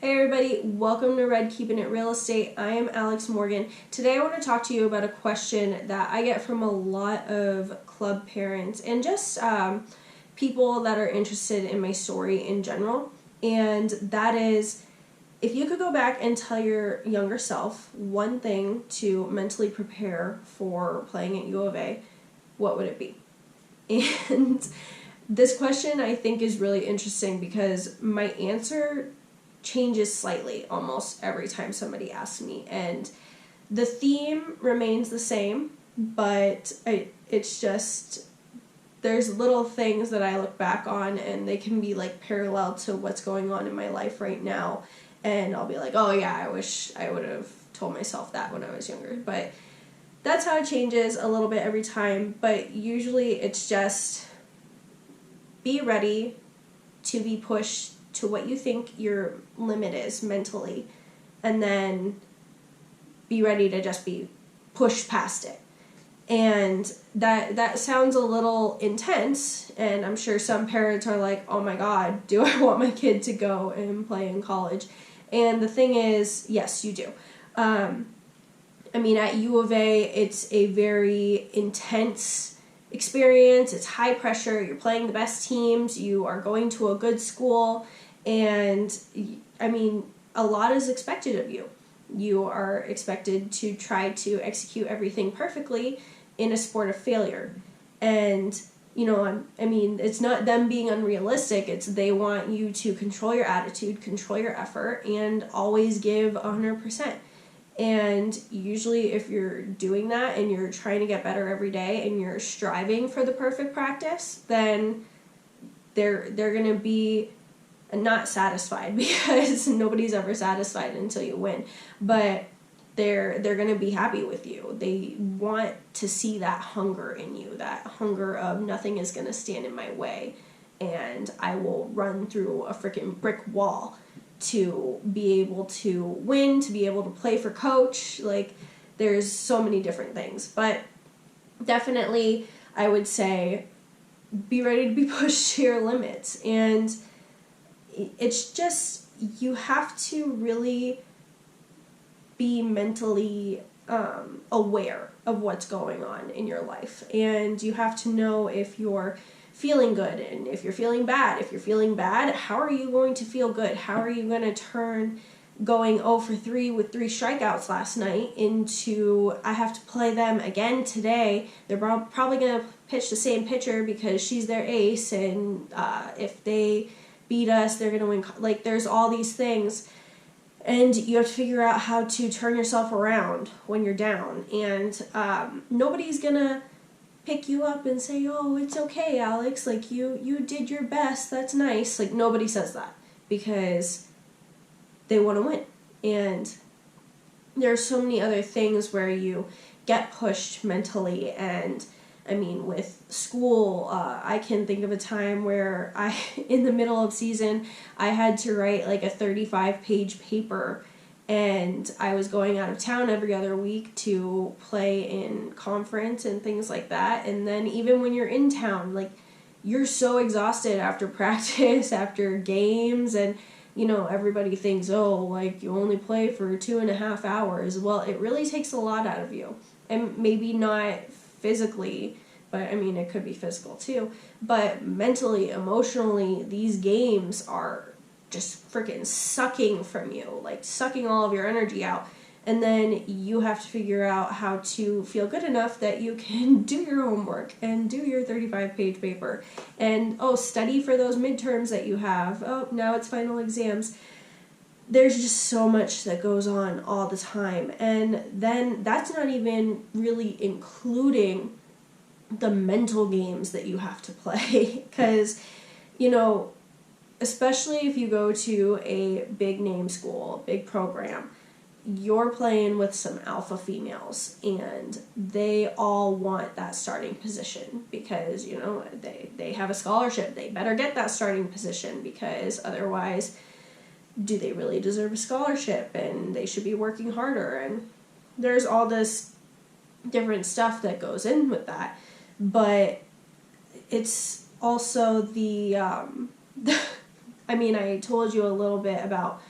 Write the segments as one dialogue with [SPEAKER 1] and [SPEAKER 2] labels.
[SPEAKER 1] Hey everybody, welcome to Red Keeping It Real Estate. I am Alex Morgan. Today I want to talk to you about a question that I get from a lot of club parents and just people that are interested in my story in general. And that is, if you could go back and tell your younger self one thing to mentally prepare for playing at U of A, what would it be? And this question I think is really interesting because my answer changes slightly almost every time somebody asks me, and the theme remains the same, but it's just there's little things that I look back on and they can be like parallel to what's going on in my life right now, and I'll be like, oh yeah, I wish I would have told myself that when I was younger. But that's how it changes a little bit every time, but usually it's just be ready to be pushed to what you think your limit is mentally, and then be ready to just be pushed past it. And that sounds a little intense, and I'm sure some parents are like, oh my god, do I want my kid to go and play in college? And the thing is, yes, you do. At U of A, it's a very intense experience. It's high pressure. You're playing the best teams. You are going to a good school. And, a lot is expected of you. You are expected to try to execute everything perfectly in a sport of failure. And, it's not them being unrealistic. It's they want you to control your attitude, control your effort, and always give 100%. And usually if you're doing that and you're trying to get better every day and you're striving for the perfect practice, then they're going to be not satisfied, because nobody's ever satisfied until you win, but they're going to be happy with you. They want to see that hunger in you, that hunger of nothing is going to stand in my way and I will run through a freaking brick wall to be able to win, to be able to play for coach. Like, there's so many different things, but definitely I would say be ready to be pushed to your limits. And it's just, you have to really be mentally aware of what's going on in your life. And you have to know if you're feeling good and if you're feeling bad. If you're feeling bad, how are you going to feel good? How are you going to turn going 0 for 3 with 3 strikeouts last night into, I have to play them again today. They're probably going to pitch the same pitcher because she's their ace, and if they beat us, they're going to win. Like, there's all these things, and you have to figure out how to turn yourself around when you're down. And nobody's going to pick you up and say, oh, it's okay, Alex, like, you did your best, that's nice. Like, nobody says that, because they want to win. And there's so many other things where you get pushed mentally. And with school, I can think of a time where in the middle of season, I had to write like a 35-page paper, and I was going out of town every other week to play in conference and things like that. And then even when you're in town, like, you're so exhausted after practice, after games, and everybody thinks, oh, like, you only play for 2.5 hours. Well, it really takes a lot out of you. And maybe not physically, but it could be physical too. But mentally, emotionally, these games are just freaking sucking from you, like sucking all of your energy out. And then you have to figure out how to feel good enough that you can do your homework and do your 35-page paper and, study for those midterms that you have. Oh, now it's final exams. There's just so much that goes on all the time. And then that's not even really including the mental games that you have to play. Because, especially if you go to a big name school, big program, you're playing with some alpha females, and they all want that starting position because, they have a scholarship. They better get that starting position, because otherwise, do they really deserve a scholarship? And they should be working harder. And there's all this different stuff that goes in with that. But it's also I told you a little bit about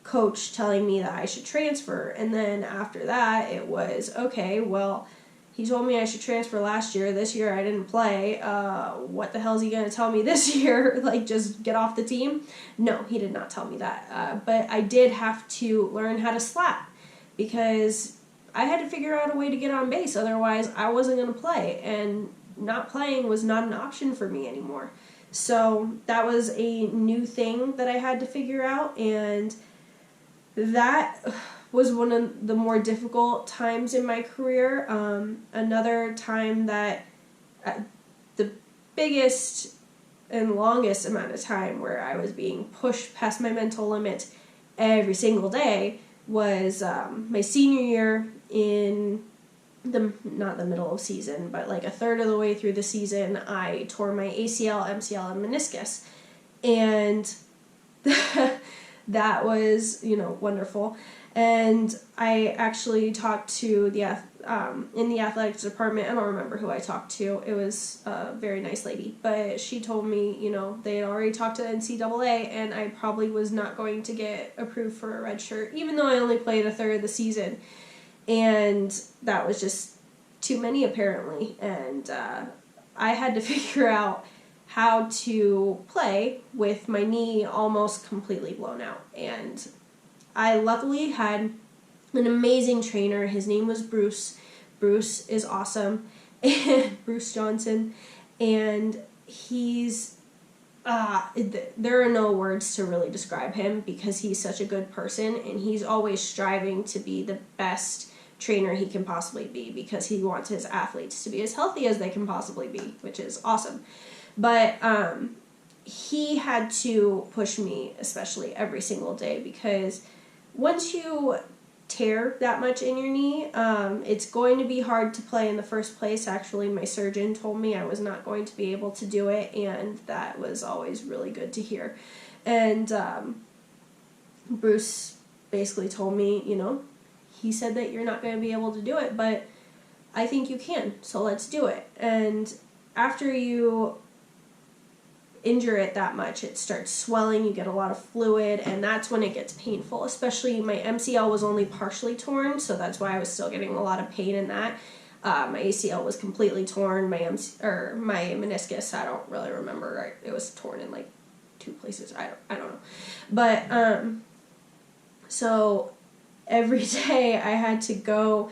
[SPEAKER 1] coach telling me that I should transfer. And then after that, it was, okay, well, he told me I should transfer last year. This year I didn't play. What the hell is he going to tell me this year? Like, just get off the team? No, he did not tell me that. But I did have to learn how to slap because I had to figure out a way to get on base. Otherwise, I wasn't going to play. And not playing was not an option for me anymore. So that was a new thing that I had to figure out. And that was one of the more difficult times in my career. Another time that the biggest and longest amount of time where I was being pushed past my mental limit every single day was my senior year in not the middle of season, but like a third of the way through the season. I tore my ACL, MCL, and meniscus. And that was, wonderful. And I actually talked to in the athletics department. I don't remember who I talked to. It was a very nice lady. But she told me, they had already talked to the NCAA, and I probably was not going to get approved for a red shirt, even though I only played a third of the season. And that was just too many, apparently. And I had to figure out how to play with my knee almost completely blown out. And I luckily had an amazing trainer. His name was Bruce. Bruce is awesome. Bruce Johnson. And he's, there are no words to really describe him because he's such a good person, and he's always striving to be the best trainer he can possibly be because he wants his athletes to be as healthy as they can possibly be, which is awesome. But he had to push me, especially every single day, because once you tear that much in your knee, it's going to be hard to play in the first place. Actually, my surgeon told me I was not going to be able to do it, and that was always really good to hear. And Bruce basically told me, he said that you're not going to be able to do it, but I think you can, so let's do it. And after you injure it that much, it starts swelling, you get a lot of fluid, and that's when it gets painful. Especially my MCL was only partially torn, so that's why I was still getting a lot of pain in that. My ACL was completely torn. My meniscus, I don't really remember. It was torn in like 2 places. I don't know. But so every day I had to go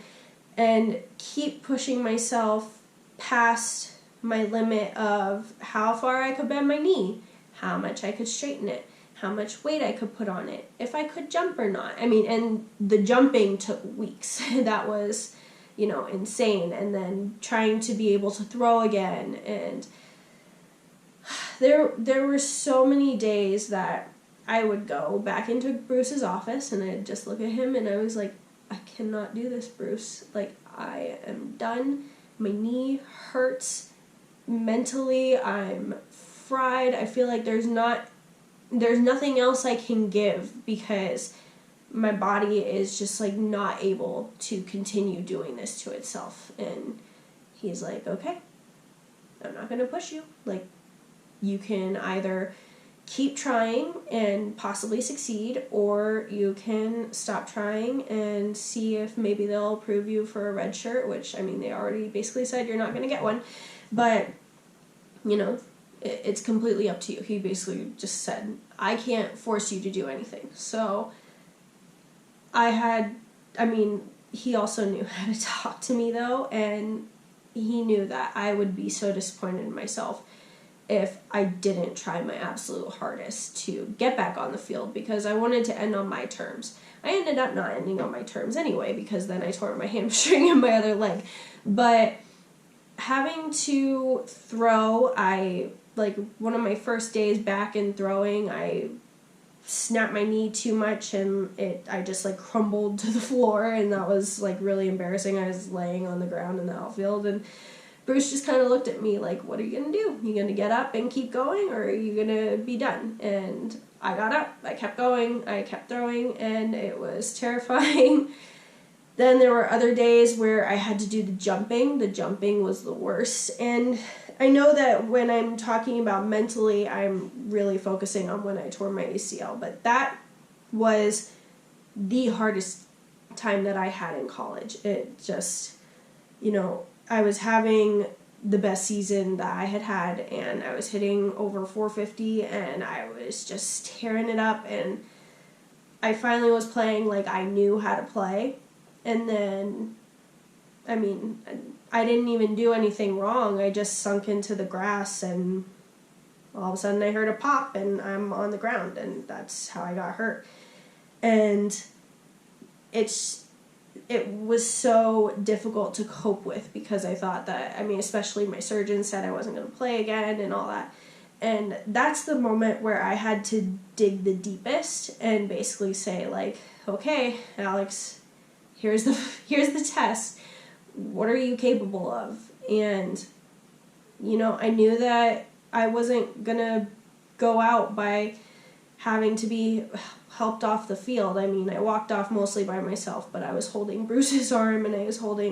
[SPEAKER 1] and keep pushing myself past my limit of how far I could bend my knee, how much I could straighten it, how much weight I could put on it, if I could jump or not. And the jumping took weeks. That was, insane. And then trying to be able to throw again. And there were so many days that I would go back into Bruce's office and I'd just look at him and I was like, I cannot do this, Bruce. Like, I am done. My knee hurts. Mentally, I'm fried. I feel like there's nothing else I can give because my body is just like not able to continue doing this to itself. And he's like, okay, I'm not going to push you. Like, you can either keep trying and possibly succeed, or you can stop trying and see if maybe they'll approve you for a red shirt, which, they already basically said you're not going to get one. But, it's completely up to you. He basically just said, I can't force you to do anything. So he also knew how to talk to me, though, and he knew that I would be so disappointed in myself if I didn't try my absolute hardest to get back on the field because I wanted to end on my terms. I ended up not ending on my terms anyway because then I tore my hamstring in my other leg. But having to throw, one of my first days back in throwing, I snapped my knee too much and I just crumbled to the floor, and that was really embarrassing. I was laying on the ground in the outfield, and Bruce just kind of looked at me like, what are you going to do? You going to get up and keep going, or are you going to be done? And I got up, I kept going, I kept throwing, and it was terrifying. Then there were other days where I had to do the jumping. The jumping was the worst. And I know that when I'm talking about mentally, I'm really focusing on when I tore my ACL. But that was the hardest time that I had in college. It just, I was having the best season that I had, and I was hitting over 450, and I was just tearing it up, and I finally was playing like I knew how to play. And then, I didn't even do anything wrong. I just sunk into the grass, and all of a sudden I heard a pop, and I'm on the ground, and that's how I got hurt. And it was so difficult to cope with, because I thought that, especially my surgeon said I wasn't going to play again and all that. And that's the moment where I had to dig the deepest and basically say, like, okay, Alex, here's the test. What are you capable of? And, I knew that I wasn't going to go out by having to be helped off the field. I walked off mostly by myself, but I was holding Bruce's arm, and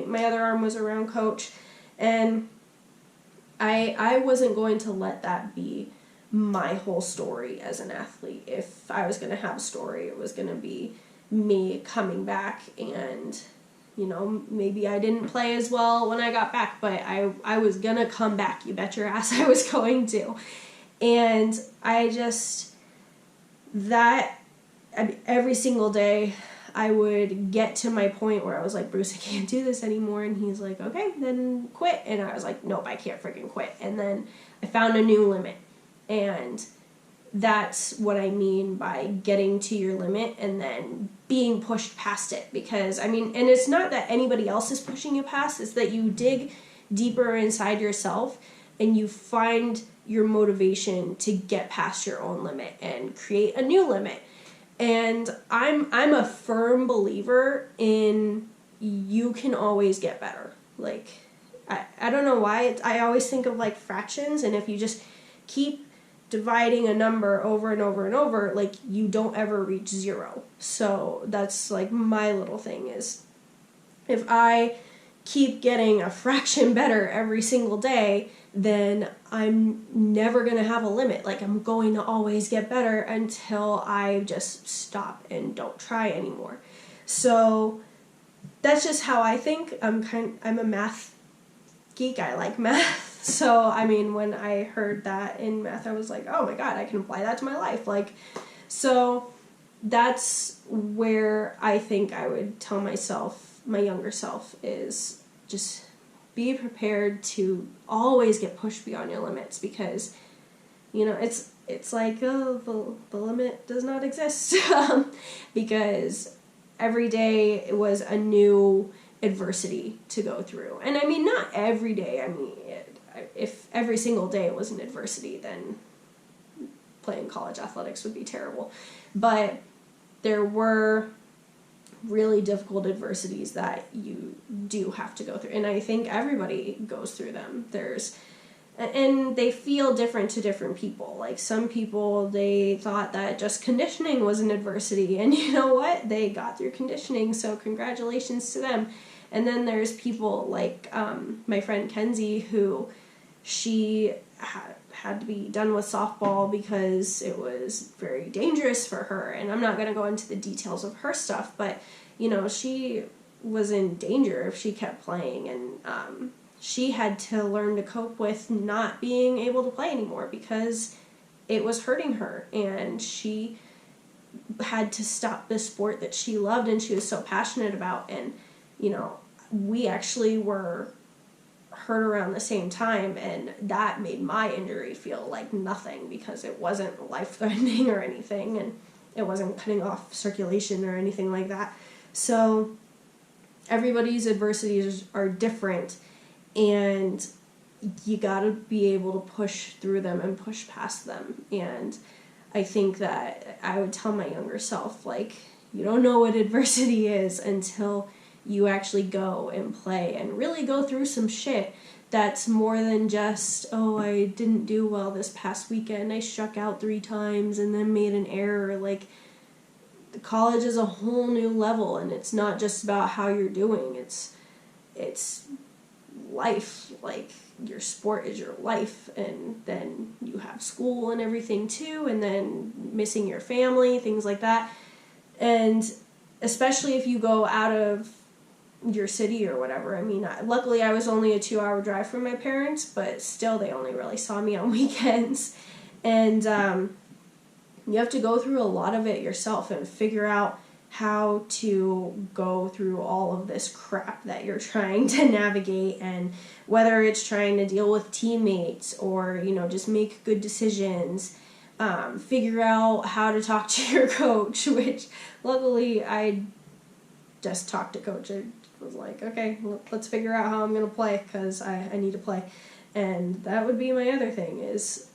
[SPEAKER 1] my other arm was around Coach, and I wasn't going to let that be my whole story as an athlete. If I was going to have a story, it was going to be me coming back, and maybe I didn't play as well when I got back, but I was going to come back. You bet your ass I was going to. And every single day I would get to my point where I was like, Bruce, I can't do this anymore. And he's like, okay, then quit. And I was like, nope, I can't freaking quit. And then I found a new limit. And that's what I mean by getting to your limit and then being pushed past it. Because, and it's not that anybody else is pushing you past, it's that you dig deeper inside yourself and you find your motivation to get past your own limit and create a new limit. And I'm a firm believer in you can always get better. Like, I don't know why, I always think of like fractions, and if you just keep dividing a number over and over and over, like, you don't ever reach zero. So that's like my little thing is, if I keep getting a fraction better every single day, then I'm never going to have a limit. Like, I'm going to always get better until I just stop and don't try anymore. So that's just how I think. I'm a math geek. I like math. So, when I heard that in math, I was like, oh my God, I can apply that to my life. Like, so that's where I think I would tell myself, my younger self, is just be prepared to always get pushed beyond your limits, because, it's like, oh, the limit does not exist. Because every day it was a new adversity to go through. And not every day. If every single day it was an adversity, then playing college athletics would be terrible. But there were really difficult adversities that you do have to go through. And I think everybody goes through them. And they feel different to different people. Like, some people, they thought that just conditioning was an adversity. And you know what? They got through conditioning, so congratulations to them. And then there's people like my friend Kenzie, who she had to be done with softball because it was very dangerous for her. And I'm not going to go into the details of her stuff, but, she was in danger if she kept playing. And she had to learn to cope with not being able to play anymore because it was hurting her. And she had to stop this sport that she loved and she was so passionate about. And, we actually were hurt around the same time, and that made my injury feel like nothing because it wasn't life-threatening or anything, and it wasn't cutting off circulation or anything like that. So everybody's adversities are different, and you gotta be able to push through them and push past them. And I think that I would tell my younger self, like, you don't know what adversity is until you actually go and play and really go through some shit that's more than just, oh, I didn't do well this past weekend, I struck out 3 times and then made an error. Like, the college is a whole new level, and it's not just about how you're doing, it's life. Like, your sport is your life, and then you have school and everything too, and then missing your family, things like that. And especially if you go out of your city or whatever. I mean, luckily I was only a 2-hour drive from my parents, but still they only really saw me on weekends. And you have to go through a lot of it yourself and figure out how to go through all of this crap that you're trying to navigate, and whether it's trying to deal with teammates or, just make good decisions, figure out how to talk to your coach, which luckily I just talked to coach. I was like, okay, let's figure out how I'm going to play, because I need to play. And that would be my other thing, is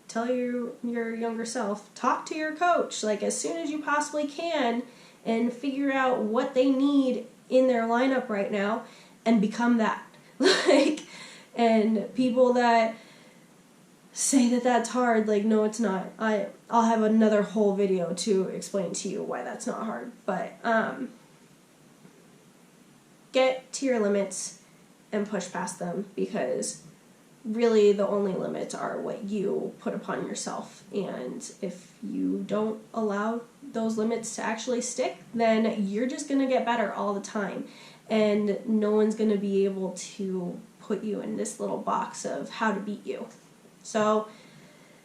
[SPEAKER 1] tell your younger self, talk to your coach like as soon as you possibly can, and figure out what they need in their lineup right now and become that. And people that say that that's hard, no, it's not. I'll have another whole video to explain to you why that's not hard. But get to your limits and push past them, because really the only limits are what you put upon yourself. And if you don't allow those limits to actually stick, then you're just going to get better all the time, and no one's going to be able to put you in this little box of how to beat you. So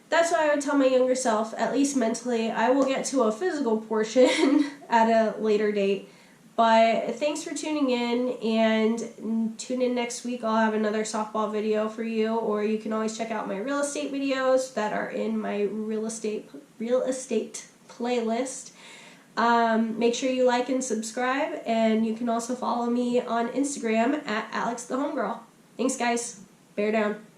[SPEAKER 1] that's what I would tell my younger self, at least mentally. I will get to a physical portion at a later date. But thanks for tuning in, and tune in next week. I'll have another softball video for you, or you can always check out my real estate videos that are in my real estate playlist. Make sure you like and subscribe, and you can also follow me on Instagram at Alex the Homegirl. Thanks, guys. Bear down.